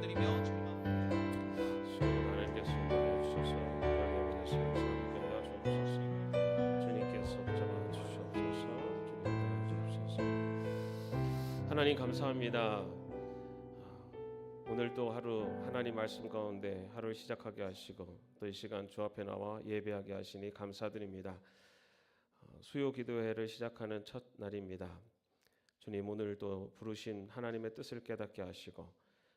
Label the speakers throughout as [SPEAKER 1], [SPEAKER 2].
[SPEAKER 1] 올려드리며 주님
[SPEAKER 2] 하나님께서 인도하여 주셔서 하나님 다시 감사하게 하여 주옵소서. 주님께서 붙잡아 주시옵소서. 주님 인도하여 주옵소서. 하나님 감사합니다. 오늘 또 하루 하나님 말씀 가운데 하루를 시작하게 하시고 또 이 시간 주 앞에 나와 예배하게 하시니 감사드립니다. 수요 기도회를 시작하는 첫 날입니다. 주님, 오늘도 부르신 하나님의 뜻을 깨닫게 하시고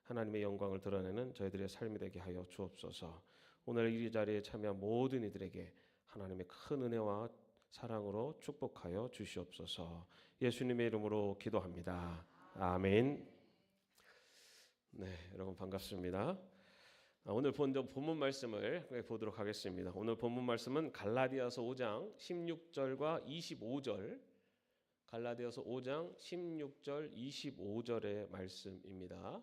[SPEAKER 2] 하나님의 영광을 드러내는 저희들의 삶이 되게 하여 주옵소서. 오늘 이 자리에 참여한 모든 이들에게 하나님의 큰 은혜와 사랑으로 축복하여 주시옵소서. 예수님의 이름으로 기도합니다. 아멘. 네, 여러분 반갑습니다. 오늘 본문 말씀을 보도록 하겠습니다. 오늘 본문 말씀은 갈라디아서 5장 16절과 25절, 갈라디아서 5장 16절 25절의 말씀입니다.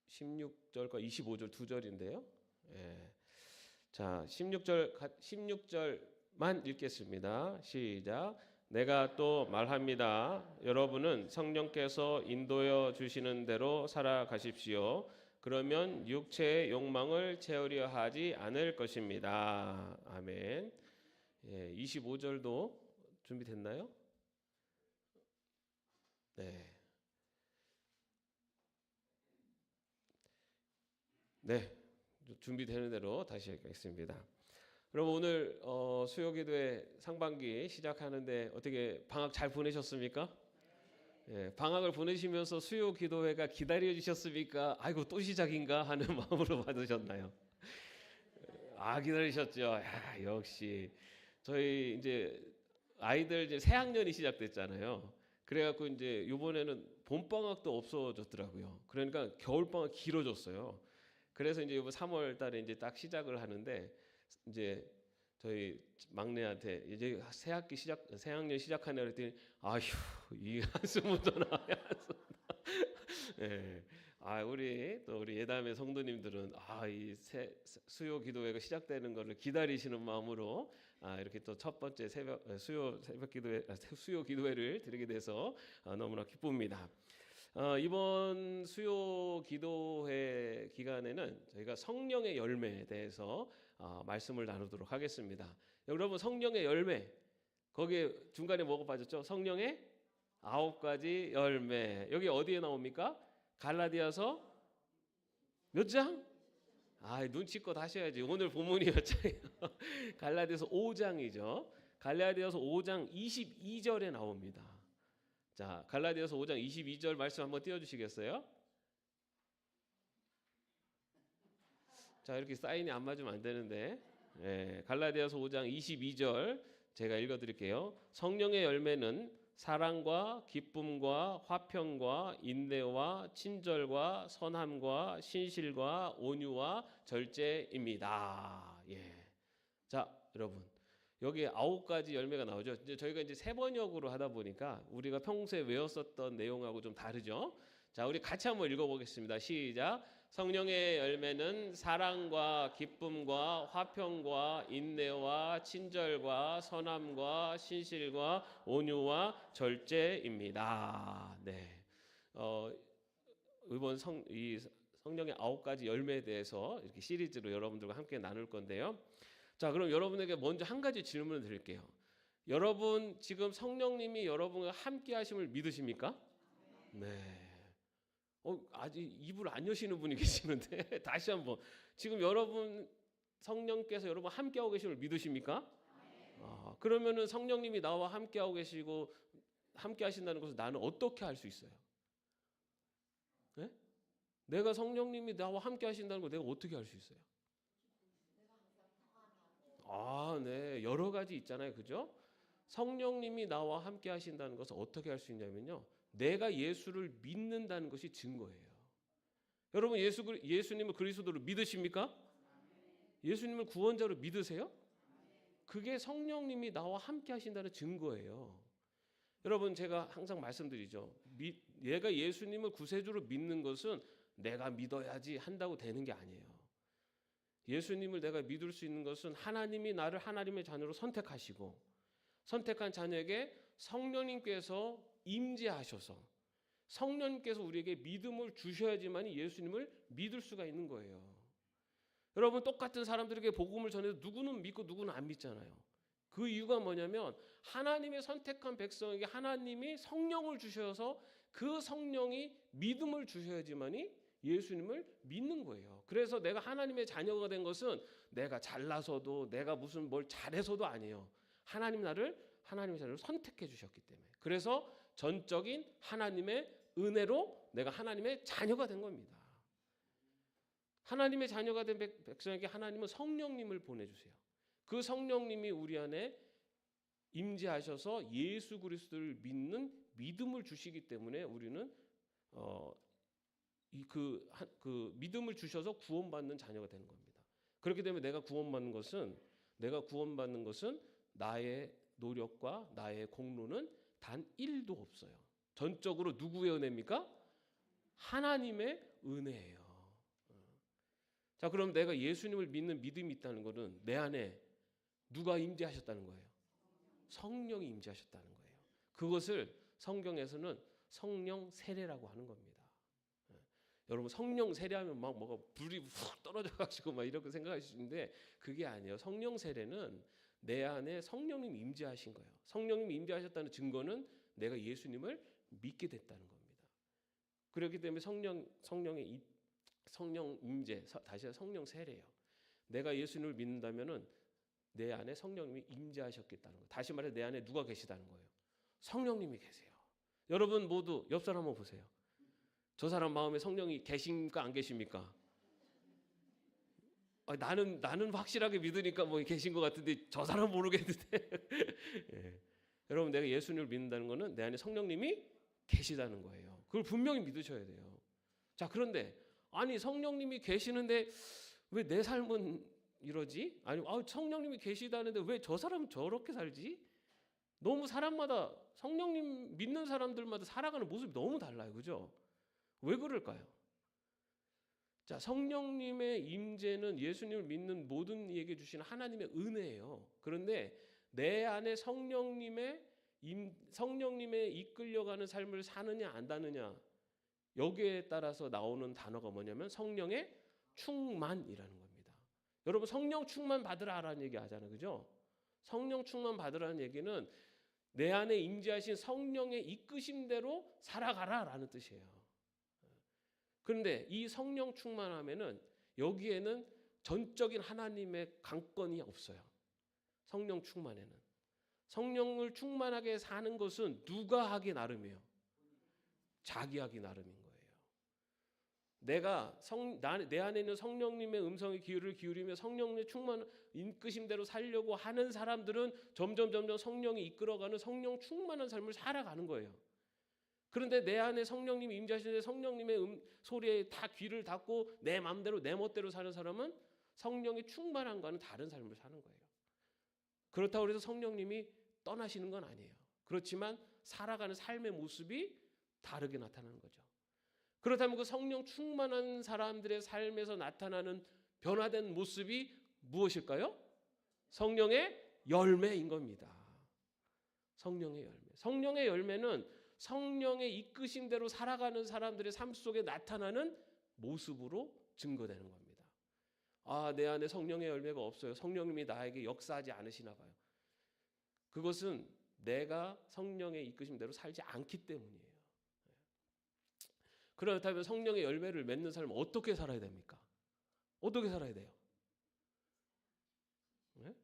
[SPEAKER 2] 16절과 25절 두 절인데요. 예. 자, 16절만 읽겠습니다. 시작. 내가 또 말합니다. 여러분은 성령께서 인도여 주시는 대로 살아가십시오. 그러면 육체의 욕망을 채우려 하지 않을 것입니다. 아멘. 예, 25절도 준비됐나요? 네. 네, 준비되는 대로 다시 하겠습니다. 여러분 오늘 수요기도회 상반기 시작하는데 어떻게 방학 잘 보내셨습니까? 예, 방학을 보내시면서 수요기도회가 기다려 주셨습니까? 아이고 또 시작인가 하는 마음으로 받으셨나요? 아, 기다리셨죠. 야, 역시 저희 이제 아이들 이제 새 학년이 시작됐잖아요. 그래갖고 이제 이번에는 봄 방학도 없어졌더라고요. 그러니까 겨울 방학 길어졌어요. 그래서 이제 이번 3월 달에 이제 딱 시작을 하는데 이제 저희 막내한테 이제 새 학년 시작하네 그랬더니 아휴 이 한숨부터 나와야 예. 아, 우리 예담의 성도님들은 이 수요 기도회가 시작되는 것을 기다리시는 마음으로 이렇게 또 첫 번째 수요 기도회를 드리게 돼서 너무나 기쁩니다. 이번 수요 기도회 기간에는 저희가 성령의 열매에 대해서 말씀을 나누도록 하겠습니다. 여러분 성령의 열매 거기에 중간에 뭐가 빠졌죠? 성령의 9가지 열매. 여기 어디에 나옵니까? 갈라디아서 몇 장? 눈치껏 하셔야지. 오늘 본문이었잖아요. 갈라디아서 5장이죠. 갈라디아서 5장 22절에 나옵니다. 자, 갈라디아서 5장 22절 말씀 한번 띄워주시겠어요? 자, 이렇게 사인이 안 맞으면 안 되는데, 갈라디아서 5장 22절 제가 읽어드릴게요. 성령의 열매는 사랑과 기쁨과 화평과 인내와 친절과 선함과 신실과 온유와 절제입니다. 예. 자, 여러분. 여기에 9가지 열매가 나오죠. 이제 저희가 이제 세 번역으로 하다 보니까 우리가 평소에 외웠었던 내용하고 좀 다르죠. 자, 우리 같이 한번 읽어보겠습니다. 시작. 성령의 열매는 사랑과 기쁨과 화평과 인내와 친절과 선함과 신실과 온유와 절제입니다. 네. 이번 성령의 9가지 열매에 대해서 이렇게 시리즈로 여러분들과 함께 나눌 건데요. 자, 그럼 여러분에게 먼저 한 가지 질문을 드릴게요. 여러분 지금 성령님이 여러분과 함께 하심을 믿으십니까? 네. 아직 입을 안 여시는 분이 계시는데 다시 한번 지금 여러분 성령께서 여러분 함께 하고 계심을 믿으십니까? 그러면은 성령님이 나와 함께 하고 계시고 함께 하신다는 것을 나는 어떻게 할 수 있어요? 네? 내가 성령님이 나와 함께 하신다는 걸 내가 어떻게 할 수 있어요? 네. 여러 가지 있잖아요. 그죠? 성령님이 나와 함께 하신다는 것을 어떻게 할 수 있냐면요. 내가 예수를 믿는다는 것이 증거예요. 여러분 예수님을 그리스도로 믿으십니까? 예수님을 구원자로 믿으세요? 그게 성령님이 나와 함께 하신다는 증거예요. 여러분 제가 항상 말씀드리죠. 내가 예수님을 구세주로 믿는 것은 내가 믿어야지 한다고 되는 게 아니에요. 예수님을 내가 믿을 수 있는 것은 하나님이 나를 하나님의 자녀로 선택하시고 선택한 자녀에게 성령님께서 임재하셔서 성령님께서 우리에게 믿음을 주셔야지만 예수님을 믿을 수가 있는 거예요. 여러분, 똑같은 사람들에게 복음을 전해도 누구는 믿고 누구는 안 믿잖아요. 그 이유가 뭐냐면 하나님의 선택한 백성에게 하나님이 성령을 주셔서 그 성령이 믿음을 주셔야지만이 예수님을 믿는 거예요. 그래서 내가 하나님의 자녀가 된 것은 내가 잘나서도 내가 무슨 뭘 잘해서도 아니에요. 하나님의 자녀를 선택해 주셨기 때문에. 그래서 전적인 하나님의 은혜로 내가 하나님의 자녀가 된 겁니다. 하나님의 자녀가 된 백성에게 하나님은 성령님을 보내주세요. 그 성령님이 우리 안에 임재하셔서 예수 그리스도를 믿는 믿음을 주시기 때문에 우리는 그 믿음을 주셔서 구원받는 자녀가 되는 겁니다. 그렇기 때문에 내가 구원받는 것은 나의 노력과 나의 공로는 단 1도 없어요. 전적으로 누구의 은혜입니까? 하나님의 은혜예요. 자, 그럼 내가 예수님을 믿는 믿음이 있다는 것은 내 안에 누가 임재하셨다는 거예요? 성령이 임재하셨다는 거예요. 그것을 성경에서는 성령 세례라고 하는 겁니다. 여러분, 성령 세례하면 막 뭐가 불이 훅 떨어져가지고 막 이렇게 생각하시는데 그게 아니에요. 성령 세례는 내 안에 성령님이 임재하신 거예요. 성령님이 임재하셨다는 증거는 내가 예수님을 믿게 됐다는 겁니다. 그렇기 때문에 성령 임재, 다시 성령 세례예요. 내가 예수님을 믿는다면은 내 안에 성령님이 임재하셨겠다는 거예요. 다시 말해 내 안에 누가 계시다는 거예요? 성령님이 계세요. 여러분 모두 옆 사람 한번 보세요. 저 사람 마음에 성령이 계십니까 안 계십니까? 나는 확실하게 믿으니까 뭐 계신 것 같은데 저 사람 모르겠는데. 예. 여러분, 내가 예수님을 믿는다는 것은 내 안에 성령님이 계시다는 거예요. 그걸 분명히 믿으셔야 돼요. 자, 그런데 아니 성령님이 계시는데 왜 내 삶은 이러지? 아니 성령님이 계시다는데 왜 저 사람은 저렇게 살지? 너무 사람마다 성령님 믿는 사람들마다 살아가는 모습이 너무 달라요. 그죠? 왜 그럴까요? 자, 성령님의 임재는 예수님을 믿는 모든 이에게 주시는 하나님의 은혜예요. 그런데 내 안에 성령님의 이끌려가는 삶을 사느냐 안 사느냐 여기에 따라서 나오는 단어가 뭐냐면 성령의 충만이라는 겁니다. 여러분, 성령 충만 받으라라는 얘기 하잖아요. 그죠? 성령 충만 받으라는 얘기는 내 안에 임재하신 성령의 이끄심대로 살아가라라는 뜻이에요. 그런데 이 성령 충만하면은 여기에는 전적인 하나님의 강권이 없어요. 성령 충만에는. 성령을 충만하게 사는 것은 누가 하기 나름이에요? 자기 하기 나름인 거예요. 내 안에 있는 성령님의 음성의 귀를 기울이며 성령의 충만 이끄심대로 살려고 하는 사람들은 점점 성령이 이끌어가는 성령 충만한 삶을 살아가는 거예요. 그런데 내 안에 성령님이 임재하시는데 성령님의 소리에 다 귀를 닫고 내 마음대로 내 멋대로 사는 사람은 성령의 충만함과는 다른 삶을 사는 거예요. 그렇다고 해서 성령님이 떠나시는 건 아니에요. 그렇지만 살아가는 삶의 모습이 다르게 나타나는 거죠. 그렇다면 그 성령 충만한 사람들의 삶에서 나타나는 변화된 모습이 무엇일까요? 성령의 열매인 겁니다. 성령의 열매. 성령의 열매는 성령의 이끄심대로 살아가는 사람들의 삶 속에 나타나는 모습으로 증거되는 겁니다. 내 안에 성령의 열매가 없어요. 성령님이 나에게 역사하지 않으시나 봐요. 그것은 내가 성령의 이끄심대로 살지 않기 때문이에요. 그렇다면 성령의 열매를 맺는 삶은 어떻게 살아야 됩니까? 어떻게 살아야 돼요? 네?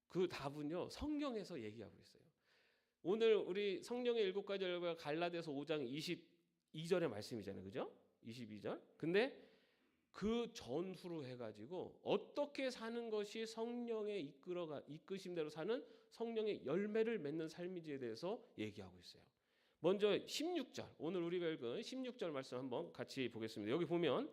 [SPEAKER 2] 그 답은요, 성경에서 얘기하고 있어요. 오늘 우리 성령의 7가지 열매가 갈라디아서 5장 22절의 말씀이잖아요. 그죠? 22절. 근데 그 전후로 해가지고 어떻게 사는 것이 성령의 이끄심대로 사는 성령의 열매를 맺는 삶인지에 대해서 얘기하고 있어요. 먼저 16절, 오늘 우리가 읽은 16절 말씀 한번 같이 보겠습니다. 여기 보면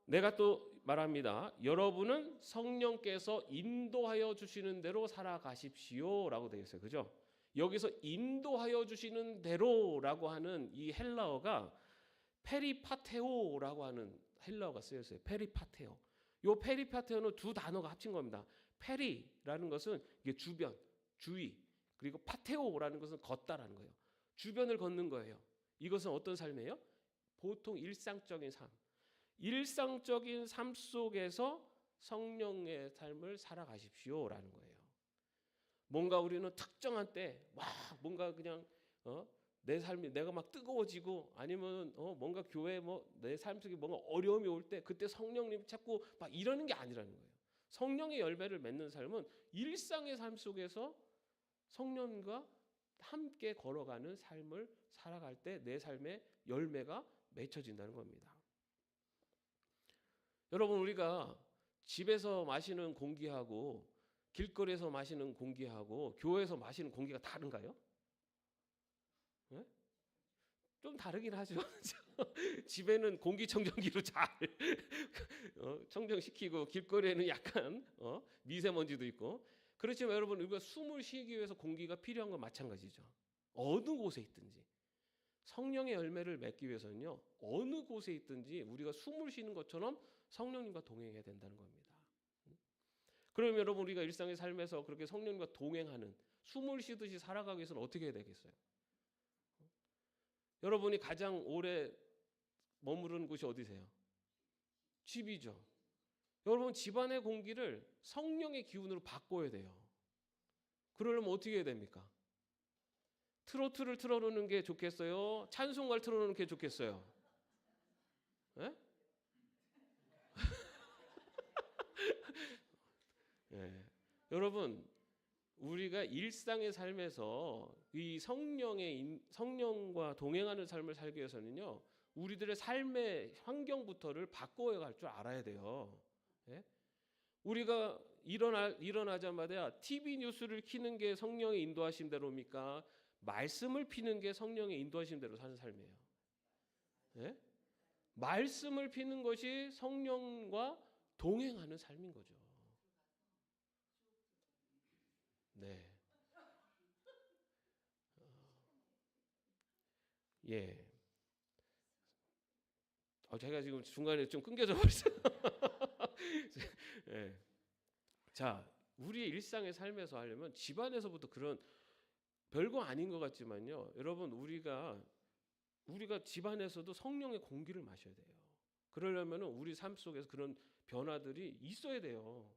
[SPEAKER 2] 내가 또 말합니다. 여러분은 성령께서 인도하여 주시는 대로 살아가십시오 라고 되어 있어요. 그죠? 여기서 인도하여 주시는 대로라고 하는 이 헬라어가 페리파테오라고 하는 헬라어가 쓰였어요. 페리파테오. 이 페리파테오는 두 단어가 합친 겁니다. 페리라는 것은 이게 주변, 주위, 그리고 파테오라는 것은 걷다라는 거예요. 주변을 걷는 거예요. 이것은 어떤 삶이에요? 보통 일상적인 삶. 일상적인 삶 속에서 성령의 삶을 살아가십시오라는 거예요. 뭔가 우리는 특정한 때 막 뭔가 그냥 내 삶이 내가 막 뜨거워지고 아니면 뭔가 교회 내 삶 속에 뭔가 어려움이 올 때 그때 성령님 찾고 막 이러는 게 아니라는 거예요. 성령의 열매를 맺는 삶은 일상의 삶 속에서 성령과 함께 걸어가는 삶을 살아갈 때 내 삶의 열매가 맺혀진다는 겁니다. 여러분, 우리가 집에서 마시는 공기하고 길거리에서 마시는 공기하고 교회에서 마시는 공기가 다른가요? 네? 좀 다르긴 하죠. 집에는 공기청정기로 잘 청정시키고 길거리에는 약간 미세먼지도 있고. 그렇지만 여러분, 우리가 숨을 쉬기 위해서 공기가 필요한 건 마찬가지죠. 어느 곳에 있든지 성령의 열매를 맺기 위해서는요, 어느 곳에 있든지 우리가 숨을 쉬는 것처럼 성령님과 동행해야 된다는 겁니다. 그러면 여러분, 우리가 일상의 삶에서 그렇게 성령님과 동행하는, 숨을 쉬듯이 살아가기 위해서는 어떻게 해야 되겠어요? 여러분이 가장 오래 머무르는 곳이 어디세요? 집이죠. 여러분, 집안의 공기를 성령의 기운으로 바꿔야 돼요. 그러려면 어떻게 해야 됩니까? 트로트를 틀어놓는 게 좋겠어요? 찬송가를 틀어놓는 게 좋겠어요? 네? 네. 여러분, 우리가 일상의 삶에서 이 성령과 동행하는 삶을 살기 위해서는요, 우리들의 삶의 환경부터를 바꿔야 갈 줄 알아야 돼요. 네? 우리가 일어나자마자 TV 뉴스를 키는 게 성령의 인도하신 대로입니까? 말씀을 피는 게 성령의 인도하신 대로 사는 삶이에요. 네? 말씀을 피는 것이 성령과 동행하는 삶인 거죠. 네. 예. 제가 지금 중간에 좀 끊겨져 버렸어요. 예. 자, 우리의 일상의 삶에서 하려면 집안에서부터 그런 별거 아닌 것 같지만요, 여러분, 우리가 집안에서도 성령의 공기를 마셔야 돼요. 그러려면 우리 삶 속에서 그런 변화들이 있어야 돼요.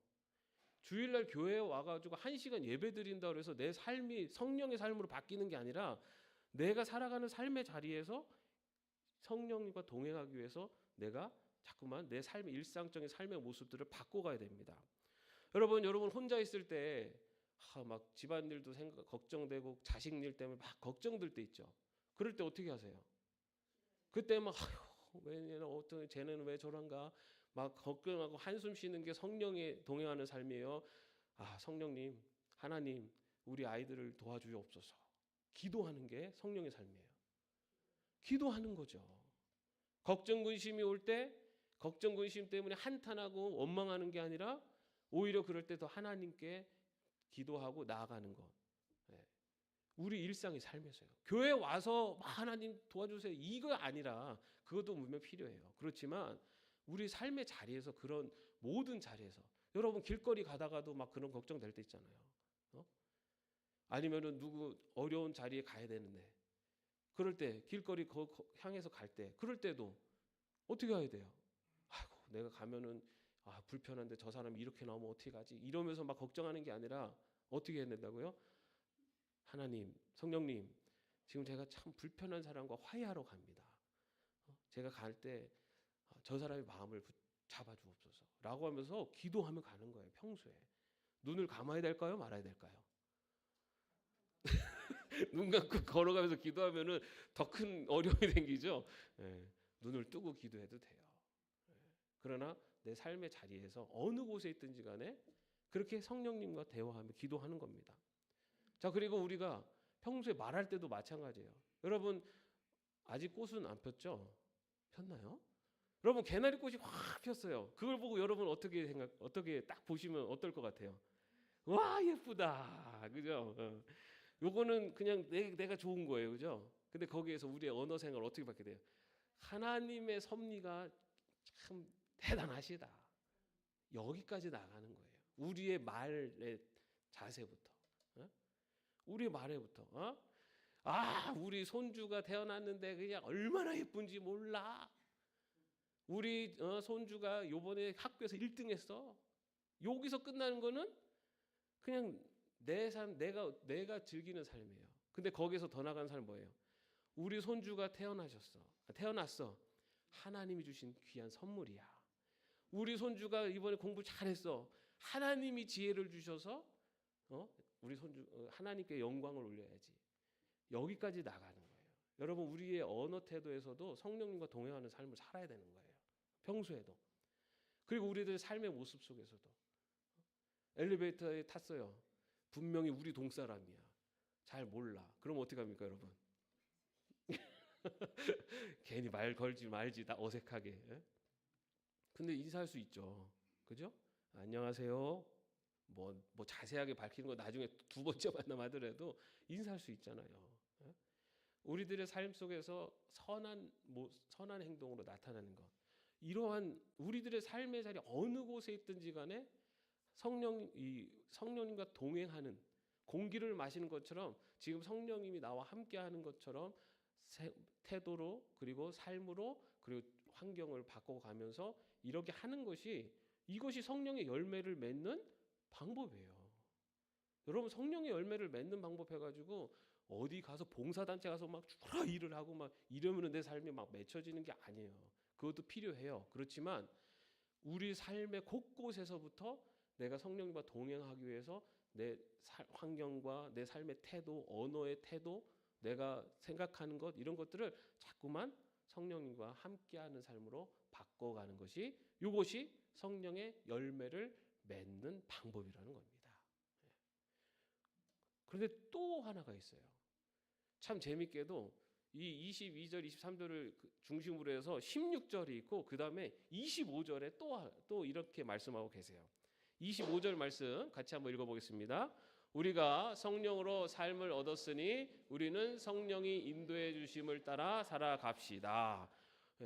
[SPEAKER 2] 주일날 교회에 와가지고 1시간 예배 드린다 그래서 내 삶이 성령의 삶으로 바뀌는 게 아니라 내가 살아가는 삶의 자리에서 성령님과 동행하기 위해서 내가 자꾸만 내 삶의 일상적인 삶의 모습들을 바꿔가야 됩니다. 여러분 혼자 있을 때 막 집안일도 걱정되고 자식 일 때문에 막 걱정될 때 있죠. 그럴 때 어떻게 하세요? 그때 막 쟤는 왜 저런가 막 걱정하고 한숨 쉬는 게 성령에 동행하는 삶이에요. 성령님, 하나님, 우리 아이들을 도와주옵소서. 기도하는 게 성령의 삶이에요. 기도하는 거죠. 걱정 근심이 올 때 걱정 근심 때문에 한탄하고 원망하는 게 아니라 오히려 그럴 때 더 하나님께 기도하고 나아가는 것. 우리 일상의 삶에서요. 교회 와서 하나님 도와주세요 이거 아니라 그것도 분명 필요해요. 그렇지만 우리 삶의 자리에서, 그런 모든 자리에서, 여러분 길거리 가다가도 막 그런 걱정될 때 있잖아요. 아니면은 누구 어려운 자리에 가야 되는데 그럴 때 길거리 향해서 갈 때 그럴 때도 어떻게 해야 돼요? 아이고 내가 가면은 불편한데 저 사람이 이렇게 나오면 어떻게 가지? 이러면서 막 걱정하는 게 아니라 어떻게 해야 된다고요? 하나님, 성령님, 지금 제가 참 불편한 사람과 화해하러 갑니다. 제가 갈 때 저 사람의 마음을 잡아주옵소서 라고 하면서 기도하며 가는 거예요. 평소에 눈을 감아야 될까요? 말아야 될까요? 눈 감고 걸어가면서 기도하면은 더 큰 어려움이 생기죠. 눈을 뜨고 기도해도 돼요. 그러나 내 삶의 자리에서 어느 곳에 있든지 간에 그렇게 성령님과 대화하며 기도하는 겁니다. 자, 그리고 우리가 평소에 말할 때도 마찬가지예요. 여러분 아직 꽃은 안 폈죠? 폈나요? 여러분 개나리 꽃이 확 폈어요. 그걸 보고 여러분 어떻게 딱 보시면 어떨 것 같아요? 와 예쁘다, 그죠? 요거는 그냥 내가 좋은 거예요, 그죠? 근데 거기에서 우리의 언어 생활 어떻게 받게 돼요? 하나님의 섭리가 참 대단하시다. 여기까지 나가는 거예요. 우리의 말의 자세부터, 우리의 말에부터. 우리 손주가 태어났는데 그냥 얼마나 예쁜지 몰라. 우리 손주가 요번에 학교에서 1등 했어. 여기서 끝나는 거는 그냥 내 삶, 내가 즐기는 삶이에요. 근데 거기서 더 나간 삶 뭐예요? 우리 손주가 태어났어. 하나님이 주신 귀한 선물이야. 우리 손주가 이번에 공부 잘했어. 하나님이 지혜를 주셔서 우리 손주 하나님께 영광을 올려야지. 여기까지 나가는 거예요. 여러분, 우리의 언어 태도에서도 성령님과 동행하는 삶을 살아야 되는 거예요. 평소에도. 그리고 우리들의 삶의 모습 속에서도. 엘리베이터에 탔어요. 분명히 우리 동사람이야. 잘 몰라. 그럼 어떻게 합니까, 여러분? 괜히 말 걸지 말지, 나 어색하게. 예? 근데 인사할 수 있죠. 그죠? 안녕하세요. 뭐 자세하게 밝히는 거 나중에 두 번째 만남 하더라도 인사할 수 있잖아요. 예? 우리들의 삶 속에서 선한 행동으로 나타나는 것. 이러한 우리들의 삶의 자리 어느 곳에 있든지 간에 성령님과 동행하는, 공기를 마시는 것처럼 지금 성령님이 나와 함께하는 것처럼 태도로, 그리고 삶으로, 그리고 환경을 바꿔가면서 이렇게 하는 이것이 성령의 열매를 맺는 방법이에요. 여러분, 성령의 열매를 맺는 방법 해가지고 어디 가서 봉사단체 가서 막 죽어라 일을 하고 막 이러면 내 삶이 막 맺혀지는 게 아니에요. 그것도 필요해요. 그렇지만 우리 삶의 곳곳에서부터 내가 성령님과 동행하기 위해서 내 환경과 내 삶의 태도, 언어의 태도, 내가 생각하는 것, 이런 것들을 자꾸만 성령님과 함께하는 삶으로 바꿔가는 이것이 성령의 열매를 맺는 방법이라는 겁니다. 그런데 또 하나가 있어요. 참 재밌게도 이 22절, 23절을 중심으로 해서 16절이 있고 그 다음에 25절에 또 이렇게 말씀하고 계세요. 25절 말씀 같이 한번 읽어보겠습니다. 우리가 성령으로 삶을 얻었으니 우리는 성령이 인도해 주심을 따라 살아갑시다.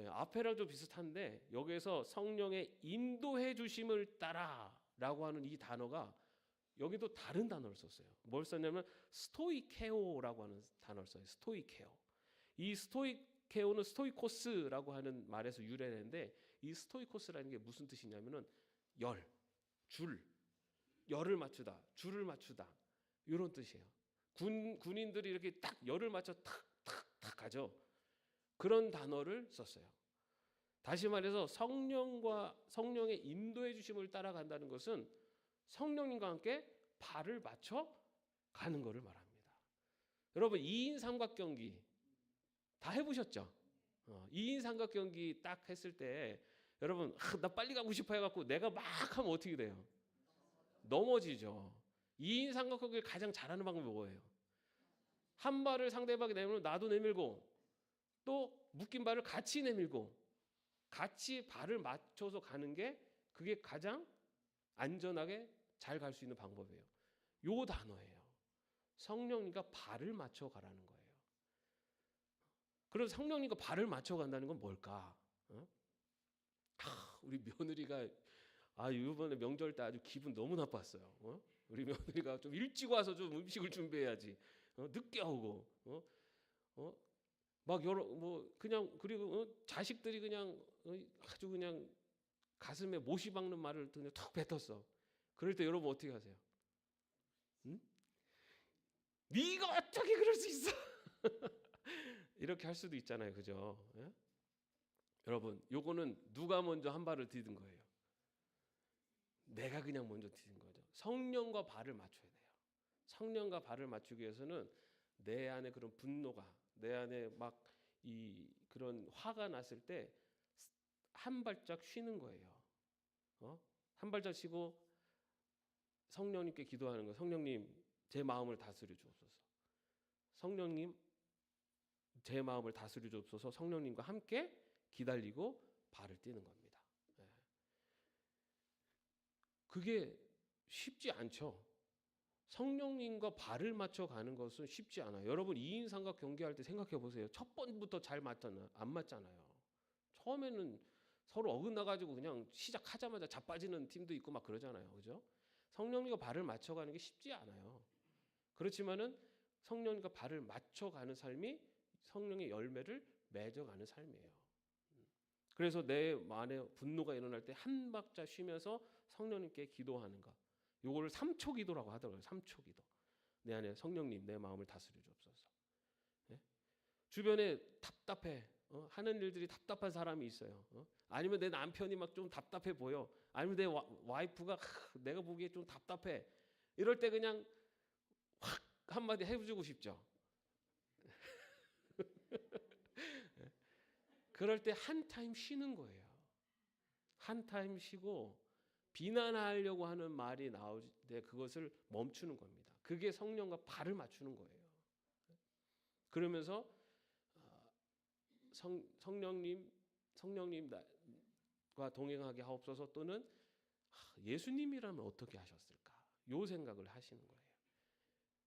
[SPEAKER 2] 앞에랑 좀 비슷한데 여기에서 성령의 인도해 주심을 따라라고 하는 이 단어가 여기도 다른 단어를 썼어요. 뭘 썼냐면 스토이케오라고 하는 단어를 써요. 스토이케오. 이 스토이케오는 스토이코스라고 하는 말에서 유래되는데 이 스토이코스라는 게 무슨 뜻이냐면은 열을 맞추다, 줄을 맞추다 이런 뜻이에요. 군인들이 이렇게 딱 열을 맞춰 탁탁탁 가죠. 그런 단어를 썼어요. 다시 말해서 성령의 인도해 주심을 따라간다는 것은 성령님과 함께 발을 맞춰 가는 것을 말합니다. 여러분, 2인 삼각경기 다 해보셨죠? 2인 삼각경기 딱 했을 때 여러분, 나 빨리 가고 싶어 해갖고 내가 막 하면 어떻게 돼요? 넘어지죠. 2인 삼각경기를 가장 잘하는 방법이 뭐예요? 한 발을 상대방이 내밀면 나도 내밀고 또 묶인 발을 같이 내밀고 같이 발을 맞춰서 가는 게 그게 가장 안전하게 잘 갈 수 있는 방법이에요. 요 단어예요. 성령님과 발을 맞춰 가라는 거예요. 그래서 성령님과 발을 맞춰 간다는 건 뭘까? 우리 며느리가 이번에 명절 때 아주 기분 너무 나빴어요. 우리 며느리가 좀 일찍 와서 좀 음식을 준비해야지. 늦게 오고 막 그냥 그리고 자식들이 그냥 아주 그냥 가슴에 못이 박는 말을 그냥 툭 뱉었어. 그럴 때 여러분 어떻게 하세요? 응? 네가 어떻게 그럴 수 있어? 이렇게 할 수도 있잖아요, 그죠? 예? 여러분, 요거는 누가 먼저 한 발을 디딘 거예요? 내가 그냥 먼저 디딘 거죠. 성령과 발을 맞춰야 돼요. 성령과 발을 맞추기 위해서는 내 안에 그런 분노가, 내 안에 막 그런 화가 났을 때 한 발짝 쉬는 거예요. 한 발짝 쉬고 성령님께 기도하는 거예요. 성령님, 제 마음을 다스려 주옵소서. 성령님, 제 마음을 다스려 주옵소서. 성령님과 함께 기다리고 발을 떼는 겁니다. 그게 쉽지 않죠. 성령님과 발을 맞춰 가는 것은 쉽지 않아요. 여러분, 2인 삼각 경기할 때 생각해 보세요. 첫 번부터 잘 맞잖아요. 안 맞잖아요. 처음에는 서로 어긋나가지고 그냥 시작하자마자 자빠지는 팀도 있고 막 그러잖아요. 그죠? 성령님과 발을 맞춰 가는 게 쉽지 않아요. 그렇지만은 성령님과 발을 맞춰가는 삶이 성령의 열매를 맺어가는 삶이에요. 그래서 내 안에 분노가 일어날 때 한 박자 쉬면서 성령님께 기도하는 것. 요거를 3초 기도라고 하더라고요. 3초 기도. 내 안에 성령님 내 마음을 다스려 주옵소서. 예? 주변에 답답해. 하는 일들이 답답한 사람이 있어요. 아니면 내 남편이 막 좀 답답해 보여. 아니면 내 와이프가 내가 보기에 좀 답답해. 이럴 때 그냥 확 한마디 해주고 싶죠. 그럴 때 한 타임 쉬는 거예요. 한 타임 쉬고 비난하려고 하는 말이 나올 때 그것을 멈추는 겁니다. 그게 성령과 발을 맞추는 거예요. 그러면서 성령님과 동행하게 하옵소서, 또는 예수님이라면 어떻게 하셨을까? 요 생각을 하시는 거예요.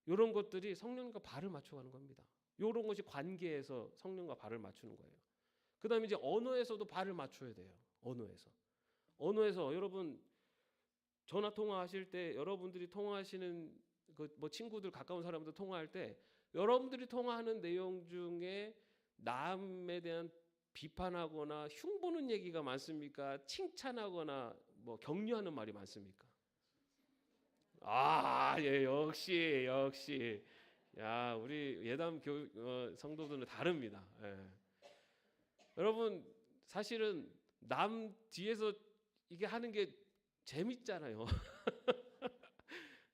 [SPEAKER 2] 이런 것들이 성령과 발을 맞춰가는 겁니다. 이런 것이 관계에서 성령과 발을 맞추는 거예요. 그 다음에 이제 언어에서도 발을 맞춰야 돼요. 언어에서 여러분 전화 통화하실 때, 여러분들이 통화하시는 뭐 친구들 가까운 사람들 통화할 때 여러분들이 통화하는 내용 중에 남에 대한 비판하거나 흉보는 얘기가 많습니까? 칭찬하거나 뭐 격려하는 말이 많습니까? 예, 역시. 야, 우리 예담 성도들은 다릅니다. 예. 여러분 사실은 남 뒤에서 이게 하는 게 재밌잖아요.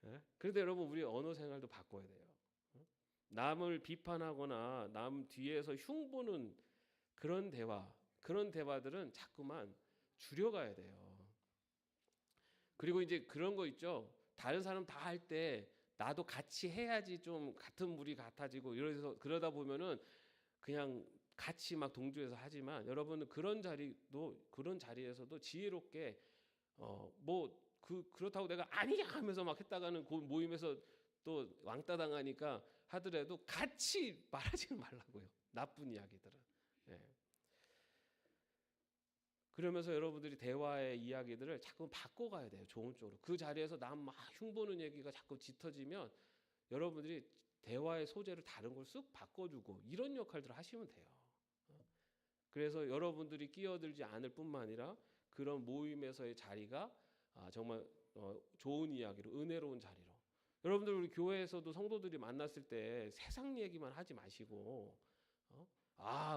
[SPEAKER 2] 예? 그런데 여러분 우리 언어 생활도 바꿔야 돼요. 남을 비판하거나 남 뒤에서 흉보는 그런 대화들은 자꾸만 줄여가야 돼요. 그리고 이제 그런 거 있죠. 다른 사람 다 할 때 나도 같이 해야지 좀 같은 물이 같아지고, 이래서 그러다 보면은 그냥 같이 막 동조해서 하지만, 여러분은 그런 자리에서도 지혜롭게 그렇다고 내가 아니야 하면서 막 했다가는 그 모임에서 또 왕따 당하니까 하더라도 같이 말하지는 말라고요. 나쁜 이야기들은. 예. 그러면서 여러분들이 대화의 이야기들을 자꾸 바꿔가야 돼요. 좋은 쪽으로. 그 자리에서 남 막 흉보는 얘기가 자꾸 짙어지면 여러분들이 대화의 소재를 다른 걸 쓱 바꿔주고 이런 역할들을 하시면 돼요. 그래서 여러분들이 끼어들지 않을 뿐만 아니라 그런 모임에서의 자리가 정말 좋은 이야기로, 은혜로운 자리로. 여러분들 우리 교회에서도 성도들이 만났을 때 세상 얘기만 하지 마시고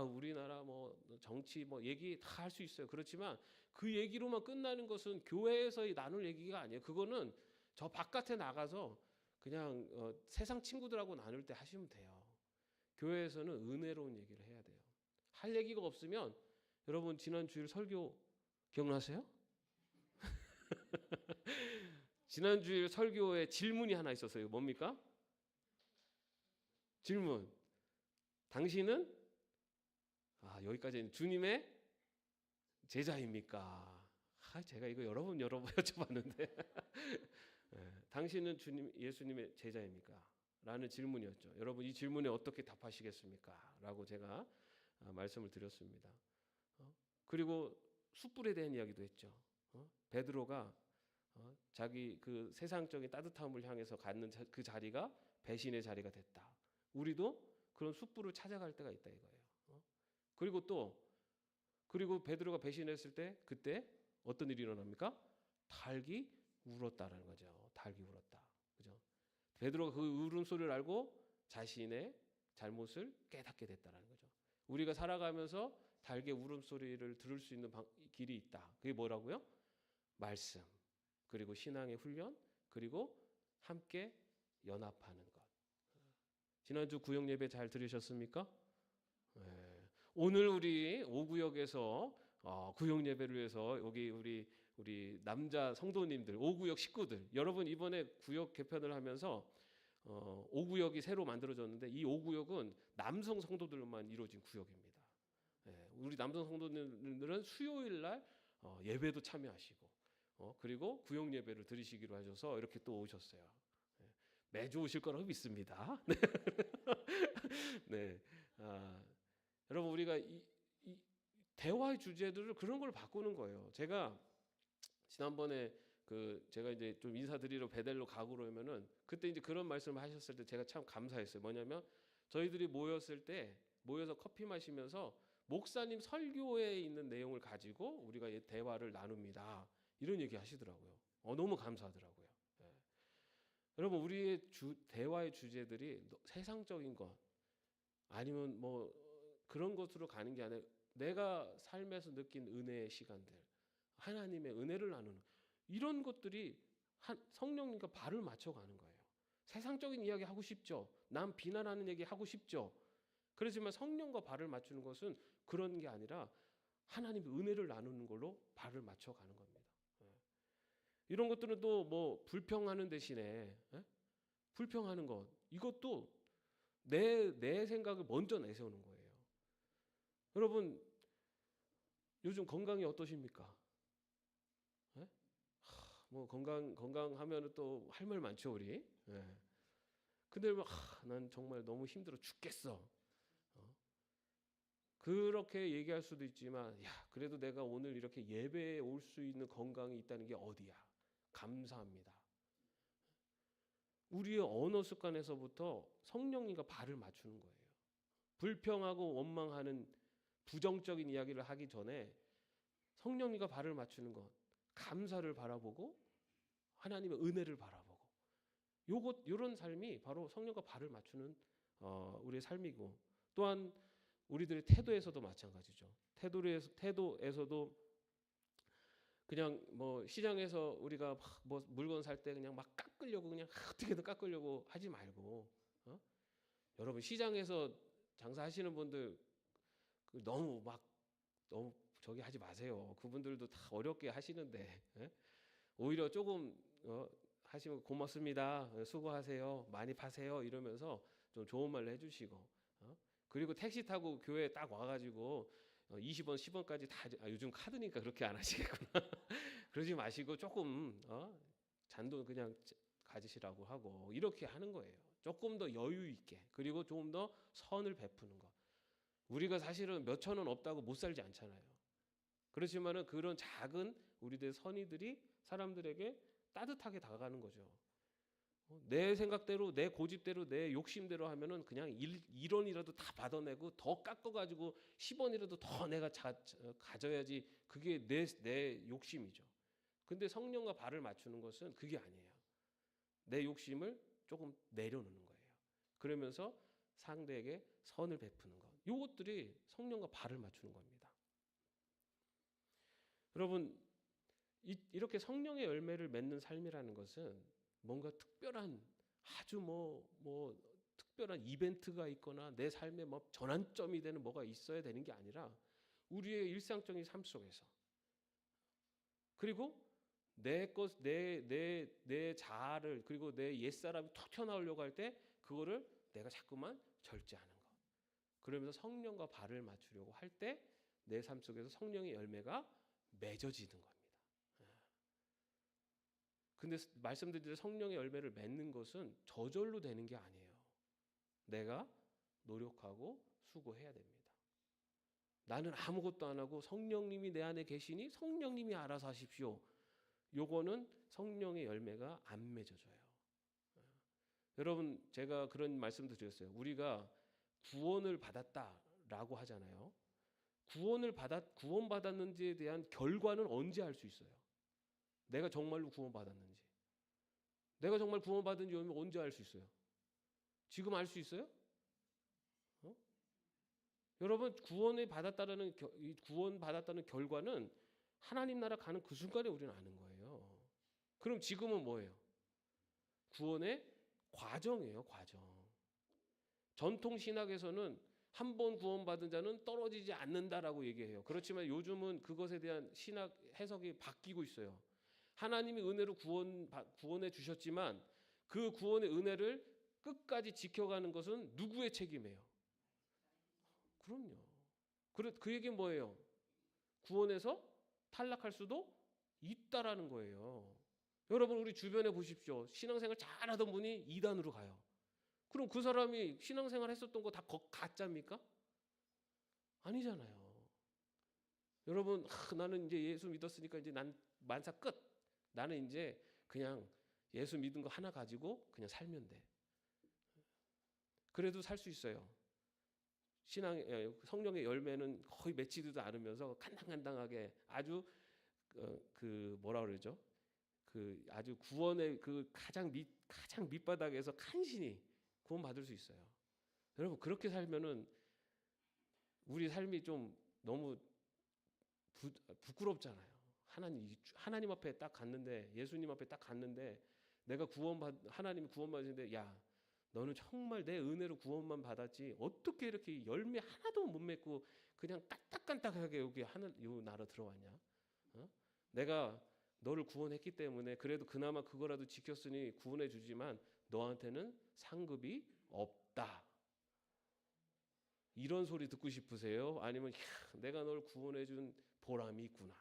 [SPEAKER 2] 우리나라 뭐 정치 뭐 얘기 다 할 수 있어요. 그렇지만 그 얘기로만 끝나는 것은 교회에서의 나눌 얘기가 아니에요. 그거는 저 바깥에 나가서 그냥 세상 친구들하고 나눌 때 하시면 돼요. 교회에서는 은혜로운 얘기를 해야 돼요. 할 얘기가 없으면, 여러분 지난 주일 설교 기억나세요? 지난 주일 설교에 질문이 하나 있었어요. 뭡니까? 질문. 당신은 여기까지는 주님의 제자입니까? 제가 이거 여러 번 여쭤봤는데 당신은 예수님의 제자입니까? 라는 질문이었죠. 여러분 이 질문에 어떻게 답하시겠습니까? 라고 제가 말씀을 드렸습니다. 그리고 숯불에 대한 이야기도 했죠. 베드로가 자기 그 세상적인 따뜻함을 향해서 갖는 그 자리가 배신의 자리가 됐다. 우리도 그런 숯불을 찾아갈 때가 있다 이거예요. 그리고 베드로가 배신했을 때 그때 어떤 일이 일어납니까? 닭이 울었다라는 거죠. 닭이 울었다. 그죠? 베드로가 그 울음소리를 알고 자신의 잘못을 깨닫게 됐다라는 거죠. 우리가 살아가면서 닭의 울음소리를 들을 수 있는 길이 있다. 그게 뭐라고요? 말씀, 그리고 신앙의 훈련, 그리고 함께 연합하는 것. 지난주 구역 예배 잘 들으셨습니까? 네. 오늘 우리 5구역에서 구역 예배를 위해서 여기 우리 남자 성도님들 5구역 식구들, 여러분 이번에 구역 개편을 하면서 5구역이 새로 만들어졌는데 이 5구역은 남성 성도들만 이루어진 구역입니다. 네. 우리 남성 성도님들은 수요일 날 예배도 참여하시고 그리고 구역 예배를 드리시기로 하셔서 이렇게 또 오셨어요. 네. 매주 오실 거라고 믿습니다. 네. 여러분 우리가 이 대화의 주제들을 그런 걸 바꾸는 거예요. 제가 지난번에 그 제가 이제 좀 인사드리러 베델로 가고 그러면은 그때 이제 그런 말씀을 하셨을 때 제가 참 감사했어요. 뭐냐면 저희들이 모였을 때 모여서 커피 마시면서 목사님 설교에 있는 내용을 가지고 우리가 대화를 나눕니다. 이런 얘기 하시더라고요. 너무 감사하더라고요. 예. 여러분 우리의 대화의 주제들이 세상적인 것 아니면 뭐 그런 것으로 가는 게 아니라 내가 삶에서 느낀 은혜의 시간들, 하나님의 은혜를 나누는 이런 것들이 성령님과 발을 맞춰가는 거예요. 세상적인 이야기 하고 싶죠. 남 비난하는 얘기 하고 싶죠. 그렇지만 성령과 발을 맞추는 것은 그런 게 아니라 하나님의 은혜를 나누는 걸로 발을 맞춰가는 겁니다. 이런 것들은 또 뭐 불평하는 대신에 불평하는 것 이것도 내 생각을 먼저 내세우는 거예요. 여러분 요즘 건강이 어떠십니까? 뭐 건강하면 또 할 말 많죠 우리. 근데 난 정말 너무 힘들어 죽겠어. 그렇게 얘기할 수도 있지만 야 그래도 내가 오늘 이렇게 예배에 올 수 있는 건강이 있다는 게 어디야. 감사합니다. 우리의 언어 습관에서부터 성령님과 발을 맞추는 거예요. 불평하고 원망하는 부정적인 이야기를 하기 전에 성령님과 발을 맞추는 것, 감사를 바라보고 하나님의 은혜를 바라보고 요런 삶이 바로 성령과 발을 맞추는 우리의 삶이고 또한 우리들의 태도에서도 마찬가지죠. 태도에서도 그냥 뭐 시장에서 우리가 뭐 물건 살 때 그냥 막 깎으려고 그냥 어떻게든 깎으려고 하지 말고 여러분 시장에서 장사하시는 분들 너무 저기 하지 마세요. 그분들도 다 어렵게 하시는데 오히려 조금 하시면 고맙습니다. 수고하세요. 많이 파세요. 이러면서 좀 좋은 말로 해주시고 그리고 택시 타고 교회 딱 와가지고 20원, 10원까지 다 요즘 카드니까 그렇게 안 하시겠구나. 그러지 마시고 조금 잔돈 그냥 가지시라고 하고 이렇게 하는 거예요. 조금 더 여유 있게 그리고 조금 더 선을 베푸는 것. 우리가 사실은 몇 천 원 없다고 못 살지 않잖아요. 그렇지만은 그런 작은 우리들의 선의들이 사람들에게 따뜻하게 다가가는 거죠. 내 생각대로 내 고집대로 내 욕심대로 하면은 그냥 1원이라도 다 받아내고 더 깎아가지고 10원이라도 더 내가 가져야지 그게 내 욕심이죠. 근데 성령과 발을 맞추는 것은 그게 아니에요. 내 욕심을 조금 내려놓는 거예요. 그러면서 상대에게 선을 베푸는 것. 이것들이 성령과 발을 맞추는 겁니다. 여러분 이렇게 성령의 열매를 맺는 삶이라는 것은 뭔가 특별한 아주 뭐 특별한 이벤트가 있거나 내 삶에 뭐 전환점이 되는 뭐가 있어야 되는 게 아니라 우리의 일상적인 삶 속에서 그리고 내 자아를 그리고 내 옛사람이 툭 튀어나오려고 할 때 그거를 내가 자꾸만 절제하는 것. 그러면서 성령과 발을 맞추려고 할 때 내 삶 속에서 성령의 열매가 맺어지는 겁니다. 근데 말씀드린 성령의 열매를 맺는 것은 저절로 되는 게 아니에요. 내가 노력하고 수고해야 됩니다. 나는 아무것도 안 하고 성령님이 내 안에 계시니 성령님이 알아서 하십시오. 요거는 성령의 열매가 안 맺어져요. 여러분 제가 그런 말씀도 드렸어요. 우리가 구원을 받았다라고 하잖아요. 구원받았는지에 대한 결과는 언제 알 수 있어요? 내가 정말로 구원받았는지. 내가 정말 구원받은지 언제 알 수 있어요? 지금 알 수 있어요? 여러분 구원받았다는 결과는 하나님 나라 가는 그 순간에 우리는 아는 거예요. 그럼 지금은 뭐예요? 구원의 과정이에요. 과정. 전통 신학에서는 한 번 구원받은 자는 떨어지지 않는다라고 얘기해요. 그렇지만 요즘은 그것에 대한 신학 해석이 바뀌고 있어요. 하나님이 은혜로 구원해 주셨지만 그 구원의 은혜를 끝까지 지켜가는 것은 누구의 책임이에요? 그럼요. 그 얘기는 뭐예요? 구원에서 탈락할 수도 있다라는 거예요. 여러분 우리 주변에 보십시오. 신앙생활 잘하던 분이 이단으로 가요. 그럼 그 사람이 신앙생활 했었던 거 다 가짜입니까? 아니잖아요. 여러분 나는 이제 예수 믿었으니까 이제 난 만사 끝. 나는 이제 그냥 예수 믿은 거 하나 가지고 그냥 살면 돼. 그래도 살 수 있어요. 성령의 열매는 거의 맺히지도 않으면서 간당간당하게 아주 그 뭐라 그러죠? 그 아주 구원의 그 가장 밑바닥에서 간신히 구원받을 수 있어요. 여러분 그렇게 살면은 우리 삶이 좀 너무 부끄럽잖아요. 하나님 앞에 딱 갔는데, 예수님 앞에 딱 갔는데 내가 하나님이 구원받으시는데, 야 너는 정말 내 은혜로 구원만 받았지 어떻게 이렇게 열매 하나도 못 맺고 그냥 까딱까딱하게 여기 요 나라 들어왔냐? 내가 너를 구원했기 때문에 그래도 그나마 그거라도 지켰으니 구원해 주지만 너한테는 상급이 없다. 이런 소리 듣고 싶으세요? 아니면 내가 널 구원해 준 보람이 있구나.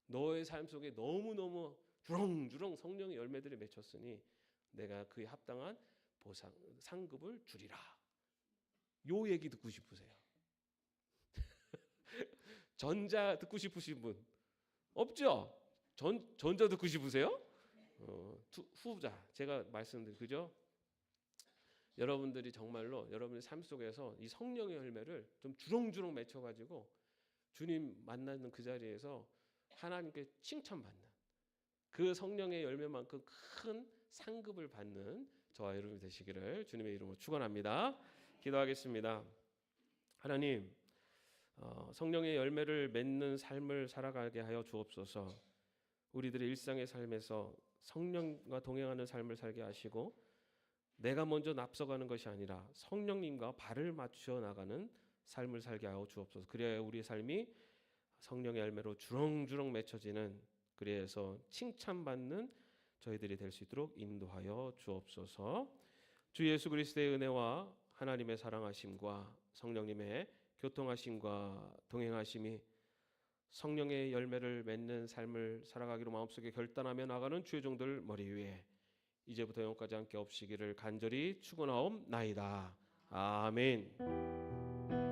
[SPEAKER 2] 너의 삶 속에 너무너무 주렁주렁 성령의 열매들이 맺혔으니 내가 그에 합당한 상급을 주리라. 요 얘기 듣고 싶으세요? 전자 듣고 싶으신 분 없죠? 전자 듣고 싶으세요? 후자 제가 말씀드린 그죠? 여러분들이 정말로 여러분의 삶 속에서 이 성령의 열매를 좀 주렁주렁 맺혀가지고 주님 만나는 그 자리에서 하나님께 칭찬받는 그 성령의 열매만큼 큰 상급을 받는 저와 여러분이 되시기를 주님의 이름으로 축원합니다. 기도하겠습니다. 하나님, 성령의 열매를 맺는 삶을 살아가게 하여 주옵소서. 우리들의 일상의 삶에서 성령과 동행하는 삶을 살게 하시고 내가 먼저 앞서가는 것이 아니라 성령님과 발을 맞추어 나가는 삶을 살게 하여 주옵소서. 그래야 우리의 삶이 성령의 열매로 주렁주렁 맺혀지는, 그래서 칭찬받는 저희들이 될 수 있도록 인도하여 주옵소서. 주 예수 그리스도의 은혜와 하나님의 사랑하심과 성령님의 교통하심과 동행하심이 성령의 열매를 맺는 삶을 살아가기로 마음속에 결단하며 나가는 주의 종들 머리 위에 이제부터 영원까지 함께 없으시기를 간절히 축원하옵나이다. 아멘.